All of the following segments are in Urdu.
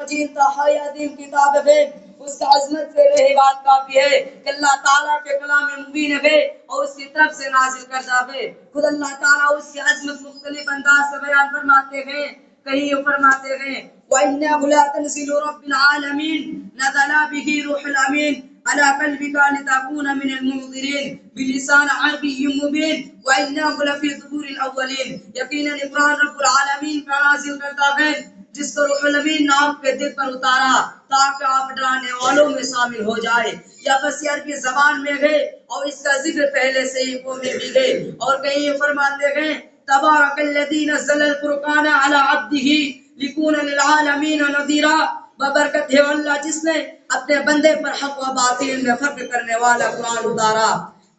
مجید تحائی عظیم کتاب ہے، اس کا عظمت سے رہے بات کافی ہے کہ اللہ تعالیٰ کے کلام مبین ہے اور اس کی طرف سے نازل کردہ ہے۔ خود اللہ تعالیٰ اس کی عظمت مختلف انداز سے بیان فرماتے ہیں، کہیں یہ فرماتے ہیں وَإِنَّهُ لَتَنزِيلُ رَبِّ الْعَالَمِينَ نَزَلَ بِهِ رُوحُ الْأَمِينُ عَلَى قَلْبِكَ لِتَكُونَ مِنَ الْمُنذِرِينَ بِلِسَانٍ عَرَبِيٍّ مُبِينٍ وَإِنَّهُ لَفِي زُبُرِ الْأَوَّلِينَ۔ یقیناً قرآن رب العالمین کا نازل کردہ ہے جس کو روح الامین نے آپ کے دل پر اتارا تاکہ آپ ڈرانے والوں میں شامل ہو جائے۔ یا بس عربی زبان میں ہے اور اس کا ذکر پہلے سے ہی میں بھی ہے، اور کہیں یہ فرماتے ہیں تبارک الذی نزل الفرقان علی عبدہ لِيَكُونَ لِلْعَالَمِينَ نَذِيرًا۔ ببرکت ہے اللہ جس نے اپنے بندے پر حق و باطل میں فرق کرنے والا قرآن اتارا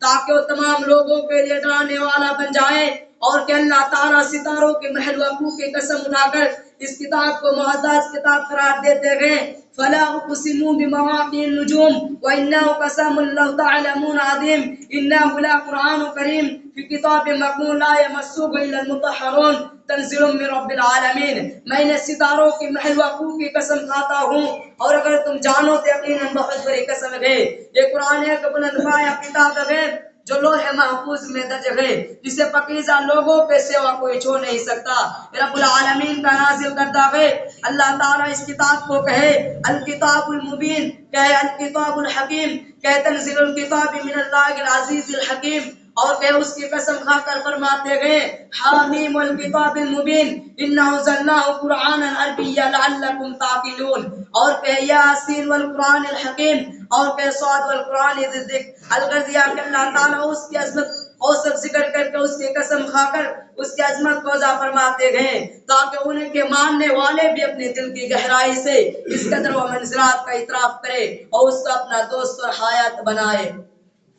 تاکہ وہ تمام لوگوں کے لیے ڈرانے والا بن جائے۔ اور کہ اللہ تعالیٰ ستاروں کے محل وقوع کی قسم اٹھا کر اس کتاب کو معزز کتاب قرار دیتے ہیں۔ فلا اقسم بمواقع النجوم وانه قسم لو تعلمون عظيم انه لقرآن کریم فی کتاب مکنون لا یمسه الا المطہرون تنزل من رب العالمین۔ میں نے ستاروں کے محل وقوع کی قسم کھاتا ہوں اور اگر تم جانو تو یقیناً بہت بڑی قسم ہے، یہ قرآن ایک بلند پایہ کتاب ہے جو لوح محفوظ میں درج ہے، جسے پاکیزہ لوگوں کے سوا کوئی چھو نہیں سکتا۔ رب العالمین کا نازل کردہ ہے۔ اللہ تعالیٰ اس کتاب کو کہے الکتاب المبین، کہے الکتاب الحکیم، کہے تنزل الکتاب من اللہ العزیز الحکیم، اور کہ اس کی قسم کھا کر فرماتے ہیں حامیم الکتاب المبین انا انزلناہ قرآنا عربیا لعلکم تعقلون، اور کہ یاسین والقرآن الحکیم، اور کہ صاد والقرآن ذی الذکر۔ الغرضیہ کہ اللہ تعالیٰ اس کی عظمت اور سب ذکر کر کے اس کی قسم کھا کر اس کی عظمت کو اضافہ فرماتے ہیں تاکہ ان کے ماننے والے بھی اپنے دل کی گہرائی سے اس قدر و منزلات کا اعتراف کرے اور اس کو اپنا دوست اور حیات بنائے۔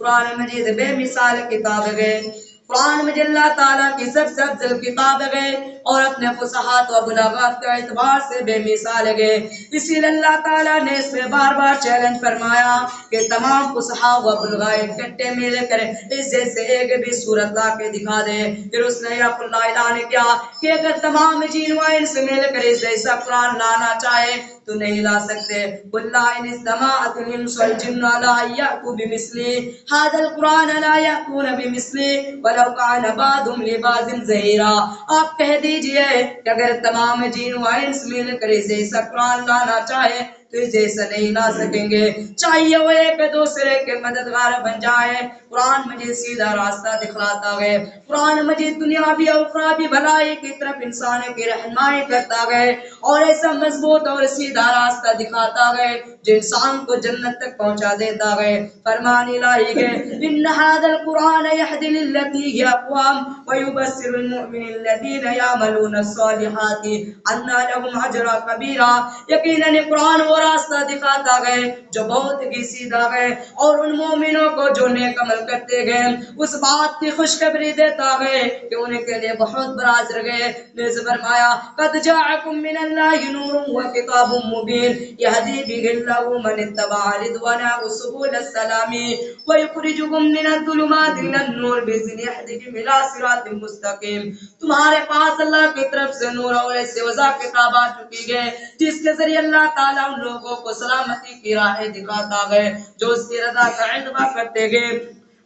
قرآن مجید بے مثال کتاب ہے، قرآن مجید اللہ تعالیٰ کی سب سے افضل کتاب ہے اور اپنے فصاحت و بلاغت کے اعتبار سے بے مثال ہے۔ اسی لیے اللہ تعالیٰ نے اس میں بار بار چیلنج فرمایا کہ تمام فصحاء و بلغاء اکٹھے مل کر اس جیسے ایک بھی صورت لا کے دکھا دے۔ پھر اس نے رب اللہ اعلان کیا کہ اگر تمام جن و انس مل کر اس جیسا قرآن لانا چاہے تو نہیں لا سکتے۔ واللہ ان اجتمعت الانس والجن علی ان یأتوا بمثله هذا القرآن لا یأتون بمثله ولو کان بعضهم لبعض ظہیرا۔ آپ کہہ دیجئے کہ اگر تمام جن و انس مل کر اس جیسا قرآن لانا چاہے تو اس جیسا نہیں لا سکیں گے، چاہیے وہ ایک دوسرے کے مددگار بن جائے۔ قرآن مجید سیدھا راستہ دکھلاتا ہے، قرآن مجید دنیاوی اور اخروی بھلائی کی طرف انسان کی رہنمائی کرتا ہے اور ایسا مضبوط اور سیدھا راستہ دکھاتا ہے جو انسان کو جنت تک پہنچا دیتا ہے۔ فرمان الہی ہے ان ھذا القرآن یہدی للتی ہی اقوام ویبشر المؤمنین الذین یعملون الصالحات ان لهم اجرا کبیرا۔ یقیناً قرآن وہ راستہ دکھاتا ہے جو بہت ہی سیدھا ہے اور ان مومنوں کو جو نیک عمل کرتے ہیں اس بات کی خوشخبری دیتا ہے کہ ان کے لیے بہت بڑا اجر ہے۔ نیز فرمایا قد جاءکم من اللہ نور وکتاب مبین یہدی بہ اللہ من اتبع رضوانہ سبل السلام ویخرجکم من الظلمات الى النور باذنہ یہدیکم الی صراط مستقیم۔ تمہارے پاس اللہ کی طرف سے نور اور ایسے وضاح کتاب آ چکی ہے جس کے ذریعے اللہ تعالیٰ ان لوگوں کو سلامتی کی راہ دکھاتا ہے جو اس کی رضا کا اتباع کرتے ہیں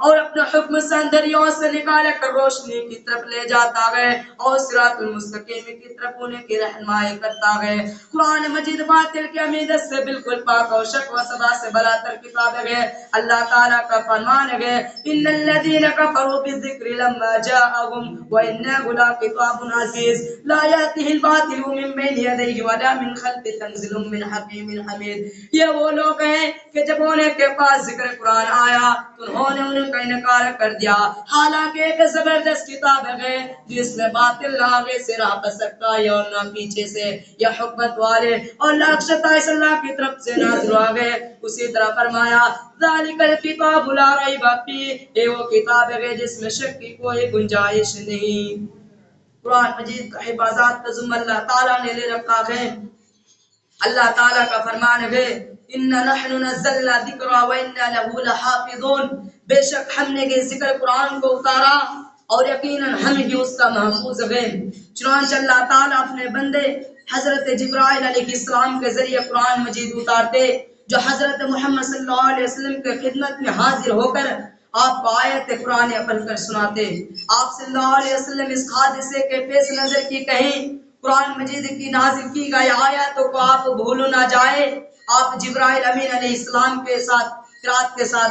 اور اپنے حکم سے اندھیریوں سے نکال کر روشنی کی طرف لے جاتا ہے اور صراط المستقیم کی طرف انہیں کی رہنمائی کرتا ہے۔ قرآن مجید باطل کی عمیدت سے بالکل پاک اور شک و شبہ سے براتر کتاب ہے۔ اللہ تعالیٰ کا فرمان ہے ان الذین کفروا بالذکر لما جاءهم وانہ لکتاب عزیز لا یأتیہ الباطل من بین یدیہ ولا من خلفہ تنزیل من حکیم حمید۔ یہ وہ لوگ ہیں کہ جب انہیں کے پاس ذکر قرآن آیا تو انہوں نے ان کا انکار کر دیا، حالانکہ ایک زبردست کتاب ہے جس میں باطل نہ آگے سے راہ پا سکتا ہے اور نہ پیچھے سے، یا حکمت والے اور لاکشتہ اس اللہ کی طرف سے نازل ہوا ہے۔ اسی طرح فرمایا ذالک الکتاب لا ریب فیہ، یہ وہ کتاب ہے جس میں شک کی کوئی گنجائش نہیں۔ قرآن مجید کا حفاظت کا ذمہ اللہ تعالیٰ نے لے رکھا ہے۔ اللہ تعالیٰ کا فرمان ہے اِنَّا نَحْنُ نَزَّلْنَا الذِّكْرَ وَإِنَّا لَهُ لَحَافِظُونَ۔ بے شک ہم نے یہ ذکر قرآن کو اتارا اور یقیناً ہم ہی اس کا محفوظ ہیں۔ چنانچہ اللہ تعالیٰ اپنے بندے حضرت جبرائیل علیہ السلام کے ذریعے قرآن مجید اتارتے، جو حضرت محمد صلی اللہ علیہ وسلم کے خدمت میں حاضر ہو کر آپ کو آیت قرآن پڑھ کر سناتے۔ آپ صلی اللہ علیہ وسلم اس حادثے کے پیش نظر کی کہیں قرآن مجید کی نازل کی گئی آیاتوں کو آپ بھول نہ جائے، آپ جبرائیل امین علیہ السلام کے ساتھ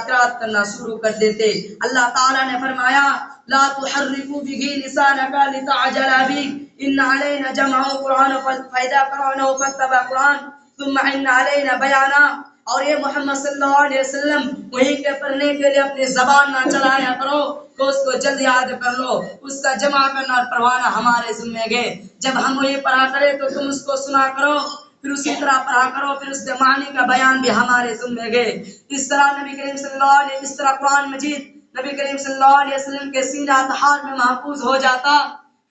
قرات کرنا شروع کر دیتے۔ اللہ تعالیٰ نے فرمایا لا تحرکوا به لسانک لتعجل به ان علینا جمعه قرآن فاذا قرأناه فاتبع قرآن ثم ان علینا بیانا۔ اور یہ محمد صلی اللہ علیہ وسلم وہیں کے پڑھنے کے لیے اپنی زبان نہ چلایا کرو کہ اس کو جلد یاد کر لو، اس کا جمع کرنا اور پڑھوانا ہمارے ذمہ گئے۔ جب ہم وہی پڑھا کرے تو تم اس کو سنا کرو، پھر اسی طرح پڑھا کرو، پھر اس کے معنی کا بیان بھی ہمارے ذمہ گئے۔ اس طرح نبی کریم صلی اللہ علیہ اس طرح قرآن مجید نبی کریم صلی اللہ علیہ وسلم کے سینہ اطہار میں محفوظ ہو جاتا۔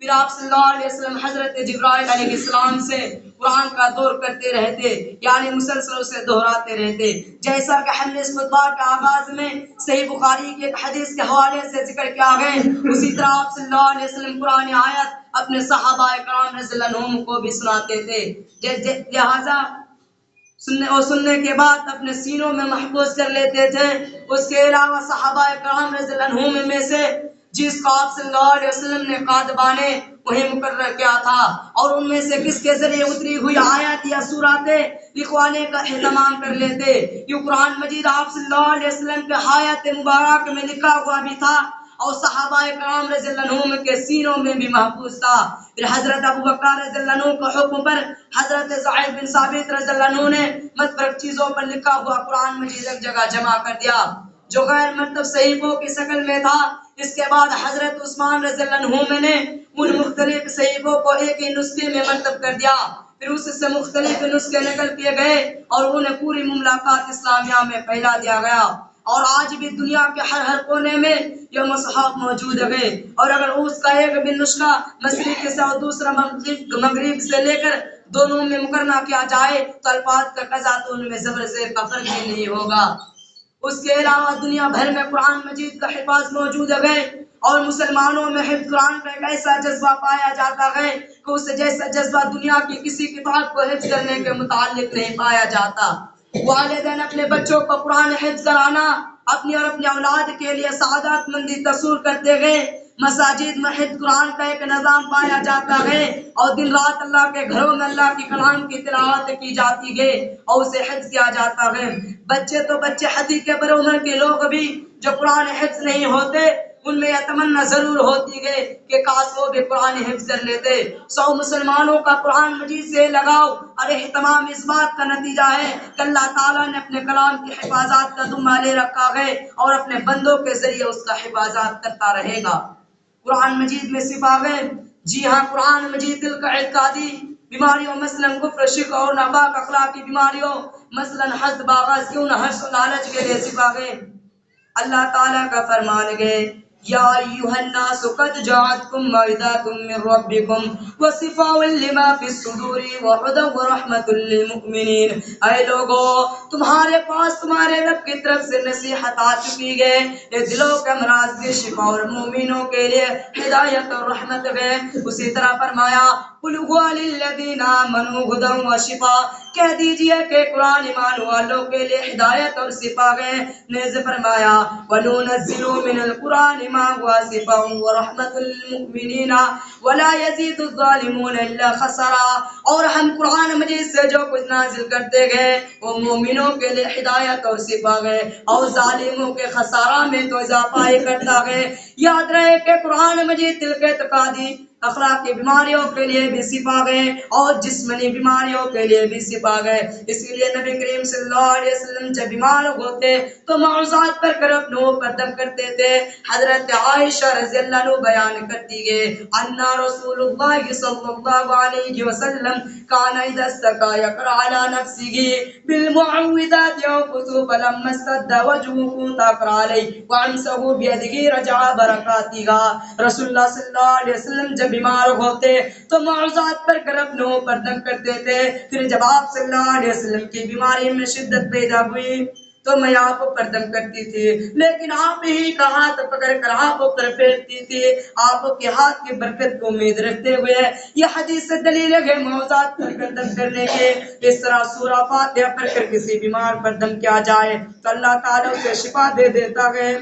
پھر آپ صلی اللہ علیہ وسلم حضرت جبرائیل علیہ السلام سے قرآن کا دور کرتے رہتے، یعنی مسلسل اسے دہراتے رہتے، جیسا کہ ہم نے اس خطبہ کے آغاز میں صحیح بخاری کی ایک حدیث کے حوالے سے ذکر کیا گئے، اسی طرح آپ صلی اللہ علیہ وسلم قرآن آیت اپنے صحابہ کرام رضی اللہ عنہم کو بھی سناتے تھے، لہذا سننے کے بعد اپنے سینوں میں محفوظ کر لیتے تھے۔ اس کے علاوہ صحابہ کرام رضی اللہ عنہم میں سے جس کو آپ صلی اللہ علیہ وسلم نے قادبانے وہی مقرر کیا تھا اور ان میں سے کس کے ذریعے اتری ہوئی آیات یا سوراتیں لکھوانے کا اہتمام کر لیتے۔ یہ قرآن مجید آپ صلی اللہ علیہ وسلم کے آیات مبارک میں لکھا ہوا بھی تھا اور صحابہ کرام رضی اللہ عنہم کے سینوں میں بھی محفوظ تھا۔ پھر حضرت ابو بکر رضی اللہ عنہ کے حکم پر حضرت زید بن ثابت رضی اللہ عنہ نے متفرق چیزوں پر لکھا ہوا قرآن مجید ایک جگہ جمع کر دیا جو غیر مرتب صحیفوں کی شکل میں تھا۔ اس کے بعد حضرت عثمان رضی اللہ عنہ نے ان مختلف صحیفوں کو ایک ہی نسخے میں مرتب کر دیا، پھر اس سے مختلف نسخے نقل کیے گئے اور انہیں پوری مملکت اسلامیہ میں پھیلا دیا گیا، اور آج بھی دنیا کے ہر کونے میں یہ مصحف موجود ہے۔ اور اگر اس کا ایک بھی نسخہ مشرق سے اور دوسرا مغرب سے لے کر دونوں میں مقارنہ کیا جائے تو الفاظ کا قضا تو ان میں زبر زیر کا فرق ہی نہیں ہوگا۔ اس کے علاوہ دنیا بھر میں قرآن مجید کا حفاظ موجود ہے اور مسلمانوں میں حفظ قرآن کا ایک ایسا جذبہ پایا جاتا ہے کہ اس جیسا جذبہ دنیا کی کسی کتاب کو حفظ کرنے کے متعلق نہیں پایا جاتا۔ والدین اپنے بچوں کو قرآن حفظ کرانا اپنی اور اپنی اولاد کے لیے سعادت مندی تصور کرتے گئے۔ مساجد میں حفظ قرآن کا ایک نظام پایا جاتا ہے اور دن رات اللہ کے گھروں میں اللہ کی کلام کی تلاوت کی جاتی ہے اور اسے حفظ کیا جاتا ہے۔ بچے تو بچے حدی کے بڑے عمر کے لوگ بھی جو قرآن حفظ نہیں ہوتے ان میں یہ تمنا ضرور ہوتی ہے کہ کاش وہ بھی قرآن حفظ کر لیتے۔ سو مسلمانوں کا قرآن مجید سے لگاؤ اور اہتمام اس بات کا نتیجہ ہے کہ اللہ تعالیٰ نے اپنے کلام کی حفاظت کا ذمہ لے رکھا ہے اور اپنے بندوں کے ذریعے اس کا حفاظت کرتا رہے گا۔ قرآن مجید میں صفات، جی ہاں، قرآن مجید دل کا اعتقادی بیماریوں مثلاً کفر، شرک اور ناپاک اخلاقی بیماریوں مثلاً حسد، بغض، کیوں نہ حرص و لالچ کے لیے صفات ہے۔ اللہ تعالیٰ کا فرمان ہے یا ایھا الناس قد جاءتکم موعظۃ من ربکم وشفاء لما فی الصدور وہدی ورحمۃ للمؤمنین۔ اے لوگو، تمہارے پاس تمہارے رب کی طرف سے نصیحت آ چکی ہے، یہ دلوں کے امراض کی شفا اور مومنوں کے لیے ہدایت اور رحمت ہے۔ اسی طرح فرمایا قل ھو للذین آمنوا ھدی وشفاء، کہہ دیجئے کہ قرآن ایمان والوں کے لیے ہدایت اور شفا ہے۔ نیز فرمایا وَنُنَزِّلُ مِنَ الْقُرْآنِ مَا هُوَ شِفَاءٌ وَرَحْمَةٌ لِلْمُؤْمِنِينَ وَلَا يَزِيدُ الظَّالِمُونَ إِلَّا خَسَارًا، اور ہم قرآن مجید سے جو کچھ نازل کرتے گئے وہ مومنوں کے لیے ہدایت اور شفا ہے اور ظالموں کے خسارہ میں تو اضافہ ہی کرتا ہے۔ یاد رہے کہ قرآن مجید دل کے اعتقادی اخلاقی بیماریوں کے لیے بھی شفا ہے اور جسمانی بیماریوں کے لیے بھی شفا ہے۔ اسی لیے نبی کریم صلی اللہ علیہ وسلم جب بیمار ہوتے تو موعظات پر کر اپنے اوپر دم کرتے تھے۔ حضرت عائشہ رضی اللہ عنہ بیان کرتی ہے ان رسول اللہ صلی اللہ علیہ وسلم کان اذا استقى يقرأ على نفسه بالمعوذات ينفث فلما استد وجهه تقرأ عليه وامسه بيده رجع بركاتها۔ رسول اللہ صلی اللہ علیہ وسلم جب بیمار ہوتے تو موعظات پر کر اپنے اوپر دم کرتے تھے، پھر جب آپ صلی اللہ علیہ وسلم کی بیماری میں شدت پیدا ہوئی تو میں آپ پر دم کرتی تھی، لیکن آپ ہی کا ہاتھ پکڑ کر آپ پر پھیرتی تھی، آپ کے ہاتھ کی برکت کو امید رکھتے ہوئے یہ حدیث سے دلیل ہے موضوعات پر دم کرنے کے۔ اس طرح سورہ فاتحہ پڑھ کر کسی بیمار پر دم کیا جائے تو اللہ تعالیٰ اسے شفا دے دیتا ہے۔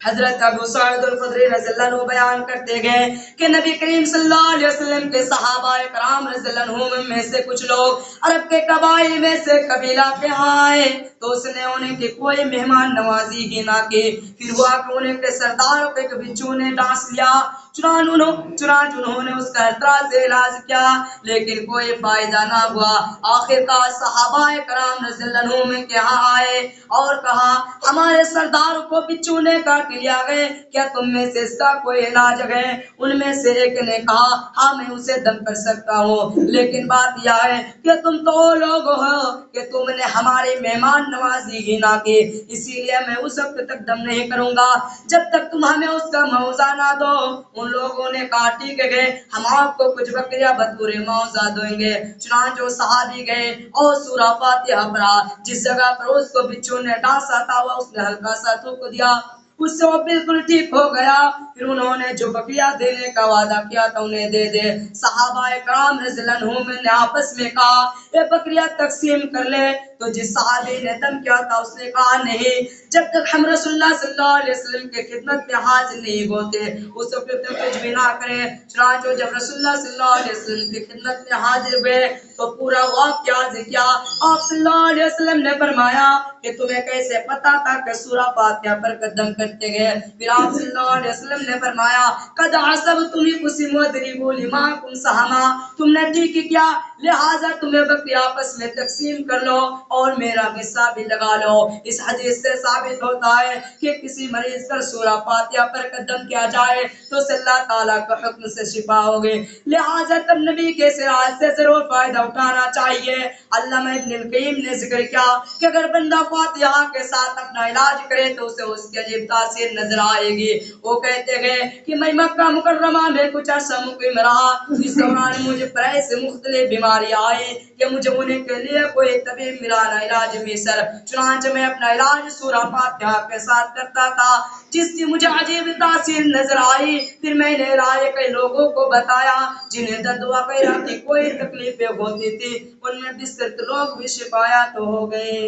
حضرت ابو سعید الخدری رضی اللہ عنہ بیان کرتے گئے کہ نبی کریم صلی اللہ علیہ وسلم کے صحابہ کرام رضی اللہ عنہ میں سے کچھ لوگ عرب کے قبائل میں سے قبیلہ کے ہاں آئے تو اس نے انہیں کی کوئی مہمان نوازی ہی نہ کی، پھر ہوا کہ انہیں کے سرداروں کے بچوں نے ڈانس لیا، چنانچہ انہوں نے اس کا اعتراض سے علاج کیا لیکن کوئی فائدہ نہ ہوا۔ آخر کار صحابہ کرام رضی اللہ عنہ کے ہاں آئے اور کہا ہمارے سرداروں کو بچوں نے کاٹ لیا گئے، کیا تم میں سے اس کا کوئی علاج ہے؟ ان میں سے ایک نے کہا ہاں میں اسے دم کر سکتا ہوں، لیکن بات یہ ہے کہ تم تو لوگ ہو کہ تم نے ہماری مہمان نوازی ہی نہ کی، اسی لیے میں اس وقت تک دم نہیں کروں گا جب تک تم ہمیں اس کا موضع نہ دو۔ ان لوگوں نے کہا ٹھیک ہے ہم آپ کو کچھ بکریاں بطور موضع دیں گے۔ چنانچہ صحابی گئے اور سورہ فاتحہ پڑھا، جس جگہ پر اس کو بچوں نے ڈانسا تھا وہ اس نے ہلکا سا تھوک دیا، اس سے وہ بالکل ٹھیک ہو گیا۔ پھر انہوں نے جو بکریاں دینے کا وعدہ کیا تھا انہیں دے دے۔ صحابہ کرام رضی اللہ عنہم نے آپس میں کہا یہ بکریاں تقسیم کر لے، تو جس صحابی نے دم کیا تھا اس نے کہا نہیں، جب تک ہم رسول اللہ صلی اللہ علیہ وسلم کی خدمت میں حاضر نہیں ہوتے اس وقت تک کچھ بھی نہ کرے۔ چنانچہ جب رسول اللہ صلی اللہ علیہ وسلم کی خدمت میں حاضر ہوئے تو پورا واقعہ ذکر کیا۔ آپ صلی اللہ علیہ وسلم نے فرمایا کہ تمہیں کیسے پتا تھا کہ سورہ فاتحہ پر قدم کرتے گئے؟ پھر آپ صلی اللہ علیہ وسلم نے فرمایا قد عصبتم قسم وضربوا لماکم سہما، تم نے ٹھیک کیا لہذا تمہیں بکری آپس میں تقسیم کر لو اور میرا حصہ بھی لگا لو۔ اس حدیث سے ثابت ہوتا ہے کہ کسی مریض پر سورہ فاتحہ پر قدم کیا جائے تو اسے اللہ تعالیٰ کا حکم سے شفا ہوگی، لہذا تب نبی کے سراج سے ضرور فائدہ اٹھانا چاہیے۔ علامہ ابن القیم نے ذکر کیا کہ اگر بندہ فاتحہ کے ساتھ اپنا علاج کرے تو اسے اس کی عجیب تاثیر نظر آئے گی۔ وہ کہتے گئے کہ میں مکہ مکرمہ میں کچھ عرصہ مقیم رہا، اس دوران مجھے پر ایسے مختلف بیماری آئی کہ مجھے انہیں کے لیے کوئی طبیب ملا نہ علاج میسر، چنانچہ میں اپنا علاج سورہ فاتحہ کے ساتھ کرتا تھا جس کی مجھے عجیب تاثیر نظر آئی۔ پھر میں نے علاج کئی لوگوں کو بتایا جنہیں درد وغیرہ کی کوئی تکلیفیں ہوتی تھی، ان میں بستر لوگ بھی شفایات ہو گئے۔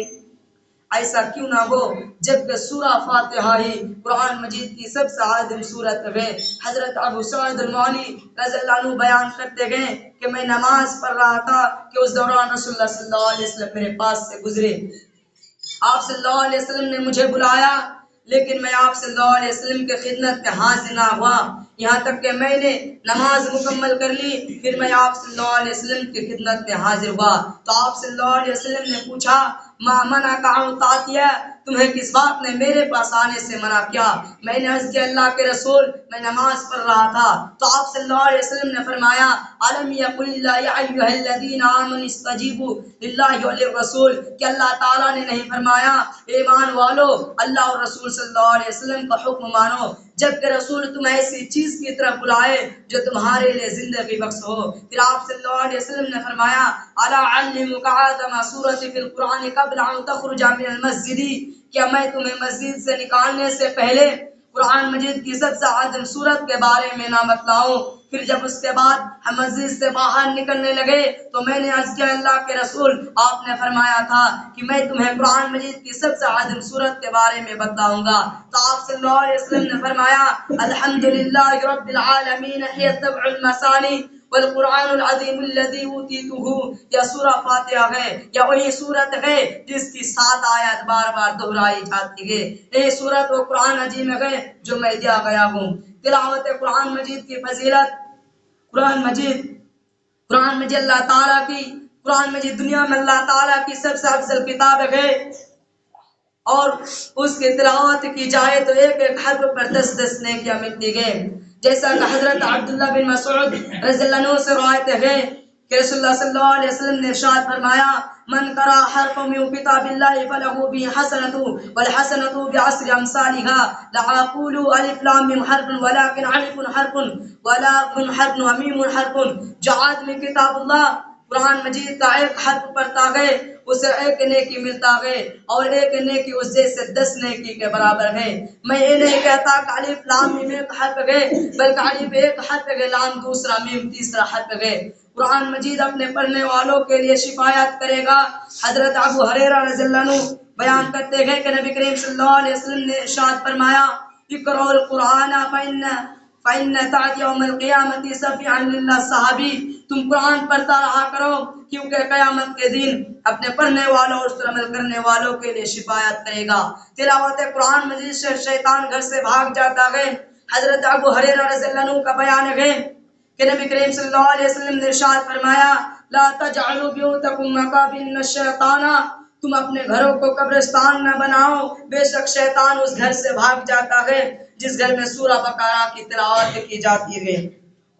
ایسا کیوں نہ ہو جبکہ سورہ فاتحہ ہی قرآن مجید کی سب سے عظیم سورت ہے۔ حضرت ابو سعید المعانی رضی اللہ عنہ بیان کرتے گئے کہ میں نماز پڑھ رہا تھا کہ اس دوران رسول اللہ صلی اللہ علیہ وسلم میرے پاس سے گزرے۔ آپ صلی اللہ علیہ وسلم نے مجھے بلایا لیکن میں آپ صلی اللہ علیہ وسلم کے خدمت میں حاضر نہ ہوا، یہاں تک کہ میں نے نماز مکمل کر لی۔ پھر میں آپ صلی اللہ علیہ وسلم کی خدمت میں حاضر ہوا تو آپ صلی اللہ علیہ وسلم نے پوچھا ما منعک ان تأتی، تمہیں کس بات نے میرے پاس آنے سے منع کیا؟ میں نے عرض کیا اللہ کے رسول میں نماز پڑھ رہا تھا۔ تو آپ صلی اللہ علیہ وسلم نے فرمایا الم یقل اللہ یا ایھا الذین آمنوا استجیبوا للہ وللرسول، کہ اللہ تعالیٰ نے نہیں فرمایا ایمان والو اللہ اور رسول صلی اللہ علیہ وسلم کا حکم مانو جبکہ رسول تم ایسی چیز کی طرف بلائے جو تمہارے لیے زندگی بخش ہو؟ پھر آپ صلی اللہ علیہ وسلم نے فرمایا الا اعلمک اعظم سورۃ فی القرآن قبل ان تخرج من المسجد، کیا میں تمہیں مسجد سے نکالنے سے پہلے قرآن مجید کی سب سے عظیم سورت کے بارے میں نہ بتلاؤں؟ پھر جب اس کے بعد ہم مسجد سے باہر نکلنے لگے تو میں نے عرض کیا اللہ کے رسول آپ نے فرمایا تھا کہ میں تمہیں قرآن مجید کی سب سے عظیم سورت کے بارے میں بتاؤں گا۔ تو آپ صلی اللہ علیہ وسلم نے فرمایا الحمدللہ رب العالمین ہی سبع المثانی والقرآن العظیم الذی اوتیتہ، یا سورہ فاتحہ ہے یا وہی سورت ہے جس کی 7 آیات بار بار دہرائی جاتی ہے، یہ سورت وہ قرآن عظیم ہے جو میں دیا گیا ہوں۔ تلاوت قرآن مجید کی فضیلت، قرآن مجید اللہ تعالیٰ کی، قرآن مجید دنیا میں اللہ تعالیٰ کی سب سے افضل کتاب ہے، اور اس کی تلاوت کی جائے تو ایک ایک حرف پر 10 نیکیاں ملتی ہیں، جیسا کہ حضرت عبداللہ بن مسعود رضی اللہ عنہ سے روایت ہے کہ رسول اللہ صلی اللہ علیہ وسلم نے ارشاد فرمایا من قرأ حرفا من کتاب اللہ فلہ به حسنۃ والحسنۃ بعشر امثالها، لا اقول الف لام میم حرف ولكن الف حرف ولام حرف ومیم حرف، جو آدمی کتاب اللہ قرآن مجید کا ایک حرف پڑھتا ہے اسے ایک نیکی ملتا ہے اور ایک نیکی اسے سے 10 نیکی کے برابر ہے۔ میں یہ نہیں کہتا کہ الف لام میم ایک حرف ہے، بلکہ الف ایک حرف ہے، لام دوسرا، میم تیسرا حرف ہے۔ قرآن مجید اپنے پڑھنے والوں کے لیے شفایت کرے گا۔ حضرت ابو ہریرہ رضی اللہ عنہ بیان کرتے ہیں کہ نبی کریم صلی اللہ علیہ وسلم نے ارشاد فرمایا اقرؤ القرآن فإن تأتي يوم القیامة شفیعا للصحابی، تم قرآن پڑھتا رہا کرو کیونکہ قیامت کے دن اپنے پڑھنے والوں اور اس پر عمل کرنے والوں کے لیے شفایت کرے گا۔ تلاوت قرآن مجید سے شیطان گھر سے بھاگ جاتا ہے۔ حضرت ابو ہریرہ رضی اللہ عنہ کا بیان ہے کہ نبی کریم صلی اللہ علیہ وسلم نے ارشاد فرمایا لا تجعلوا بیوتکم مقابر ان الشیطان، تم اپنے گھروں کو قبرستان نہ بناؤ، بے شک شیطان اس گھر سے بھاگ جاتا ہے جس گھر میں سورہ بقرہ کی تلاوت کی جاتی ہے۔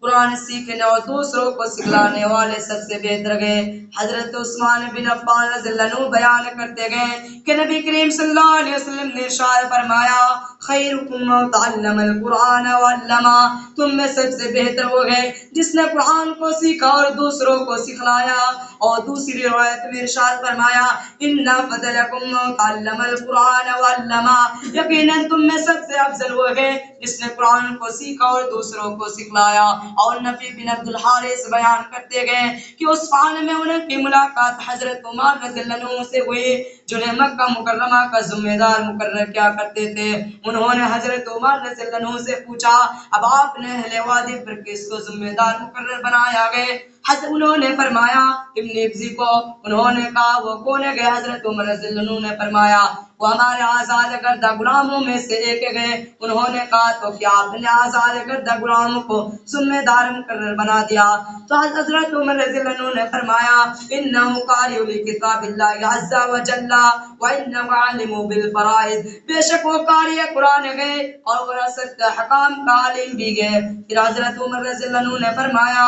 قرآن سیکھنے اور دوسروں کو سکھلانے والے سب سے بہتر گئے۔ حضرت عثمان بن عفان رضی اللہ عنہ بیان کرتے گئے کہ نبی کریم صلی اللہ علیہ وسلم نے ارشاد فرمایا خیرکم من تعلم القرآن وعلمہ، تم میں سب سے بہتر وہ ہے جس نے قرآن کو سیکھا اور دوسروں کو سکھلایا۔ اور دوسری روایت میں ارشاد فرمایا ان فضلکم من تعلم القرآن وعلمہ، یقیناً تم میں سب سے افضل وہ ہے جس نے قرآن کو سیکھا اور دوسروں کو سکھلایا۔ اور نبی بن عبد الحارث بیان کرتے گئے کہ عثمان میں ان کی ملاقات حضرت عمر رضی اللہ عنہ سے ہوئی جنہیں مکہ مکرمہ کا ذمہ دار مقرر کیا کرتے تھے۔ انہوں نے حضرت عمر رضی اللہ عنہ سے پوچھا اب آپ نے اہل وادی پر کس کو ذمہ دار مقرر بنایا گئے؟ انہوں نے فرمایا ابن ابزی کو۔ انہوں نے کہا وہ کون ہے گئے؟ حضرت عمر رضی اللہ عنہ نے فرمایا وہ ہمارے آزاد کردہ غلاموں میں سے ایک گئے۔ انہوں نے کہا تو کیا آپ نے آزاد کردہ غلاموں کو ذمہ دار مقرر بنا دیا؟ تو حضرت عمر رضی اللہ عنہ نے فرمایا انہ قارئ لکتاب اللہ عز وجل وانہ عالم بالفرائض، بے شک وہ قاری قرآن گئے اور وراثت احکام کا عالم بھی گئے۔ پھر حضرت عمر رضی اللہ عنہ نے فرمایا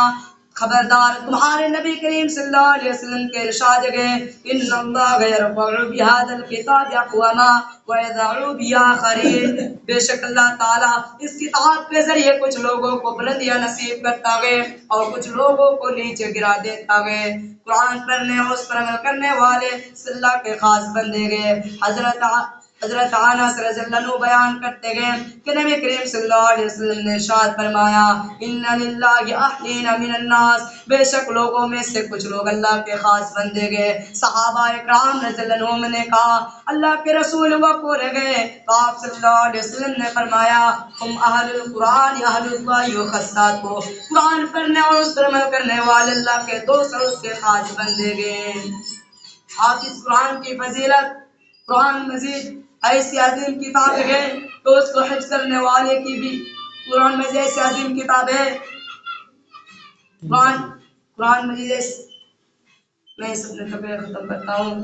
خبردار تمہارے نبی کریم صلی اللہ علیہ وسلم کے ارشاد گئے ان اللہ یرفع بہذا الکتاب اقواما ویضع بآخرین، بے شک اللہ تعالیٰ اس کتاب کے ذریعے کچھ لوگوں کو بلندیاں نصیب کرتا گئے اور کچھ لوگوں کو نیچے گرا دیتا گئے۔ قرآن پڑھنے اور اس پر عمل کرنے والے اللہ کے خاص بندے گئے۔ حضرت انس رضی اللہ عنہ بیان کرتے گئے کہ نبی کریم صلی اللہ علیہ وسلم نے ارشاد فرمایا ان للہ اہلین من الناس، بے شک لوگوں میں سے کچھ لوگ اللہ کے خاص بندے گئے۔ صحابہ اکرام رضی اللہ عنہم نے کہا اللہ کے رسول وہ کون گئے؟ تو آپ صلی اللہ علیہ وسلم نے فرمایا ہم اہل القرآن اہل اللہ وخاصۃ، قرآن پڑھنے اور اس پر عمل کرنے والے اللہ کے دوست اور اس کے خاص بندے گئے۔ حافظ قرآن کی فضیلت، قرآن مجید ایسی عظیم کتاب ہے تو اس کو حفظ کرنے والے کی بھی قرآن مجید ایسی عظیم کتاب ہے۔ قرآن مجید میں اس اپنے تقریر ختم کرتا ہوں۔